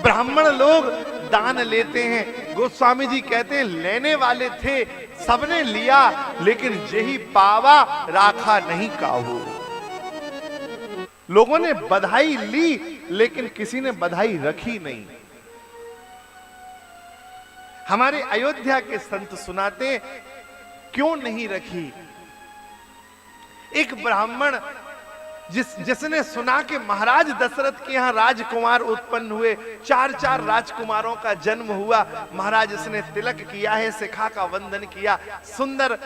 ब्राह्मण लोग दान लेते हैं। गोस्वामी जी कहते हैं लेने वाले थे, सबने लिया, लेकिन यही पावा राखा नहीं काहू। लोगों ने बधाई ली, लेकिन किसी ने बधाई रखी नहीं। हमारे अयोध्या के संत सुनाते क्यों नहीं रखी। एक ब्राह्मण जिसने सुना कि महाराज दशरथ के यहां राजकुमार उत्पन्न हुए, 4 राजकुमारों का जन्म हुआ, महाराज इसने तिलक किया है, शिखा का वंदन किया, सुंदर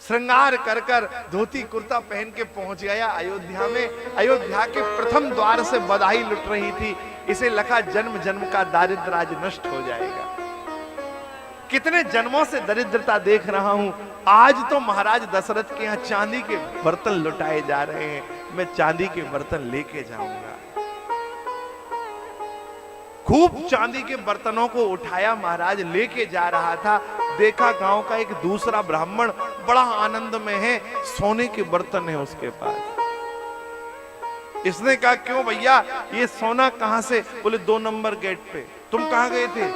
श्रृंगार कर कर धोती कुर्ता पहन के पहुंच गया अयोध्या में। अयोध्या के प्रथम द्वार से बधाई लुट रही थी। इसे लगा जन्म जन्म का दारिद्र्य आज नष्ट हो जाएगा। कितने जन्मों से दरिद्रता देख रहा हूं, आज तो महाराज दशरथ के यहां चांदी के बर्तन लुटाए जा रहे हैं, मैं चांदी के बर्तन लेके जाऊंगा। खूब चांदी के बर्तनों को उठाया, महाराज लेके जा रहा था। देखा गांव का एक दूसरा ब्राह्मण बड़ा आनंद में है, सोने के बर्तन है उसके पास। इसने कहा क्यों भैया ये सोना कहां से? बोले 2 नंबर गेट पे। तुम कहां गए थे?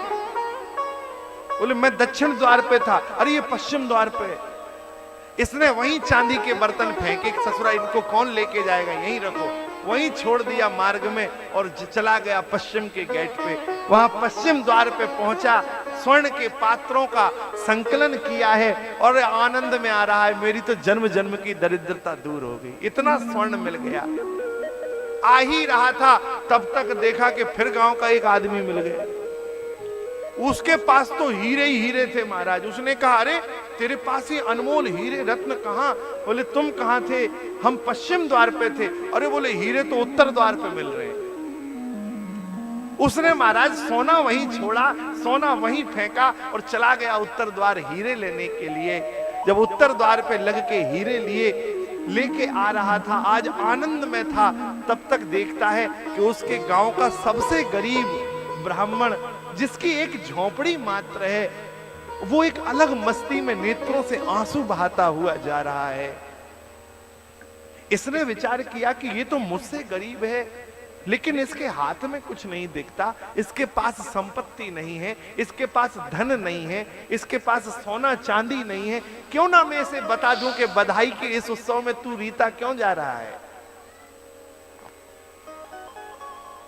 बोले मैं दक्षिण द्वार पे था। अरे ये पश्चिम द्वार पे। इसने वहीं चांदी के बर्तन फेंके, ससुरा इनको कौन लेके जाएगा, यहीं रखो। वहीं छोड़ दिया मार्ग में और चला गया पश्चिम के गेट पे। वहां पश्चिम द्वार पे पहुंचा, स्वर्ण के पात्रों का संकलन किया है और आनंद में आ रहा है, मेरी तो जन्म जन्म की दरिद्रता दूर हो गई, इतना स्वर्ण मिल गया। आ ही रहा था तब तक देखा कि फिर गांव का एक आदमी मिल गया, उसके पास तो हीरे ही हीरे थे महाराज। उसने कहा अरे तेरे पास ये अनमोल हीरे रत्न कहां? बोले तुम कहां थे? हम पश्चिम द्वार पे थे। अरे बोले हीरे तो उत्तर द्वार पे मिल रहे हैं। उसने महाराज सोना वहीं छोड़ा, सोना वहीं फेंका और चला गया उत्तर द्वार हीरे लेने के लिए। जब उत्तर द्वार पे लग के हीरे लेके आ रहा था, आज आनंद में था, तब तक देखता है कि उसके गांव का सबसे गरीब ब्राह्मण, जिसकी एक झोपड़ी मात्र है, वो एक अलग मस्ती में नेत्रों से आंसू बहाता हुआ जा रहा है। इसने विचार किया कि ये तो मुझसे गरीब है, लेकिन इसके हाथ में कुछ नहीं दिखता, इसके पास संपत्ति नहीं है, इसके पास धन नहीं है, इसके पास सोना चांदी नहीं है, क्यों ना मैं इसे बता दूं कि बधाई के इस उत्सव में तू रीता क्यों जा रहा है।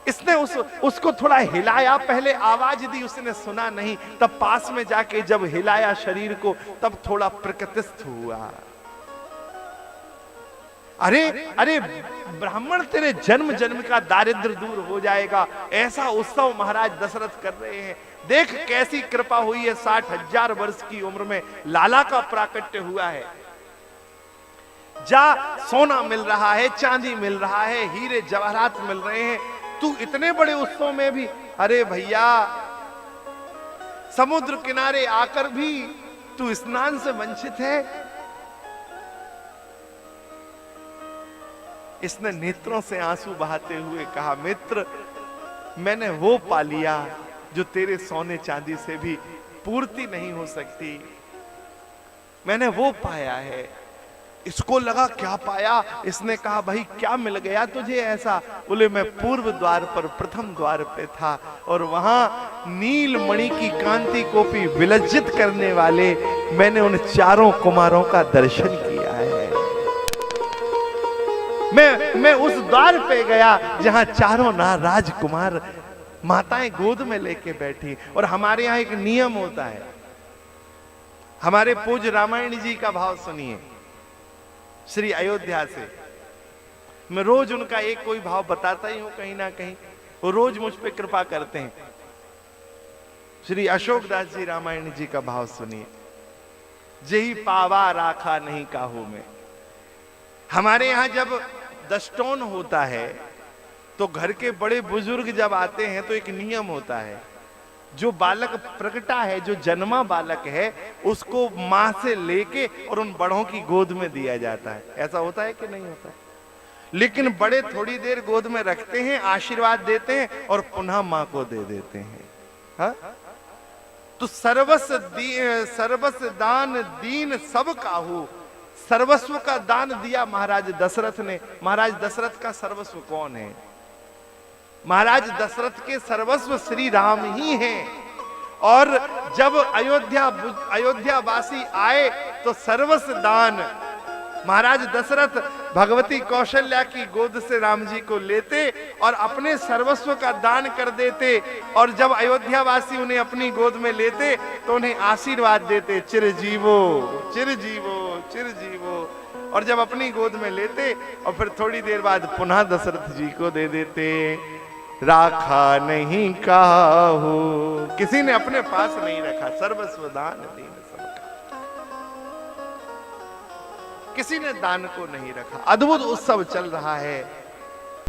इसने उसको थोड़ा हिलाया, पहले आवाज दी, उसने सुना नहीं, तब पास में जाके जब हिलाया शरीर को, तब थोड़ा प्रकृतिस्थ हुआ। अरे अरे ब्राह्मण तेरे जन्म जन्म का दारिद्र्य दूर हो जाएगा, ऐसा उत्सव महाराज दशरथ कर रहे हैं। देख कैसी कृपा हुई है, 60,000 वर्ष की उम्र में लाला का प्राकट्य हुआ है। जा सोना मिल रहा है, चांदी मिल रहा है, हीरे जवाहरात मिल रहे हैं, तू इतने बड़े उत्सव में भी, अरे भैया समुद्र किनारे आकर भी तू स्नान से वंचित है। इसने नेत्रों से आंसू बहाते हुए कहा मित्र, मैंने वो पा लिया जो तेरे सोने चांदी से भी पूर्ति नहीं हो सकती, मैंने वो पाया है। इसको लगा क्या पाया? इसने कहा भाई क्या मिल गया तुझे ऐसा? बोले मैं पूर्व द्वार पर प्रथम द्वार पे था और वहां नील मणि की कांति को भी विलज्जित करने वाले मैंने उन 4 कुमारों का दर्शन किया है। मैं उस द्वार पे गया जहां 4 राजकुमार माताएं गोद में लेके बैठी। और हमारे यहां एक नियम होता है, हमारे पूज्य रामायण जी का भाव सुनिए श्री अयोध्या से। मैं रोज उनका एक कोई भाव बताता ही हूं, कहीं ना कहीं वो रोज मुझ पे कृपा करते हैं। श्री अशोक दास जी रामायण जी का भाव सुनिए, जही पावा राखा नहीं काहू में। हमारे यहां जब दष्टोन होता है तो घर के बड़े बुजुर्ग जब आते हैं तो एक नियम होता है, जो बालक प्रकटा है, जो जन्मा बालक है, उसको मां से लेके और उन बड़ों की गोद में दिया जाता है। ऐसा होता है कि नहीं होता है? लेकिन बड़े थोड़ी देर गोद में रखते हैं, आशीर्वाद देते हैं और पुनः मां को दे देते हैं। हा? तो सर्वस्व दान दीन सब काहू, सर्वस्व का दान दिया महाराज दशरथ ने। महाराज दशरथ का सर्वस्व कौन है? महाराज दशरथ के सर्वस्व श्री राम ही हैं। और जब अयोध्यावासी आए तो सर्वस्व दान महाराज दशरथ भगवती कौशल्या की गोद से राम जी को लेते और अपने सर्वस्व का दान कर देते। और जब अयोध्यावासी उन्हें अपनी गोद में लेते तो उन्हें आशीर्वाद देते, चिरजीवो चिरजीवो चिरजीवो। और जब अपनी गोद में लेते और फिर थोड़ी देर बाद पुनः दशरथ जी को दे देते। राखा नहीं काहू, किसी ने अपने पास नहीं रखा, सर्वस्व दान दीन सबका, किसी ने दान को नहीं रखा। अद्भुत उत्सव चल रहा है।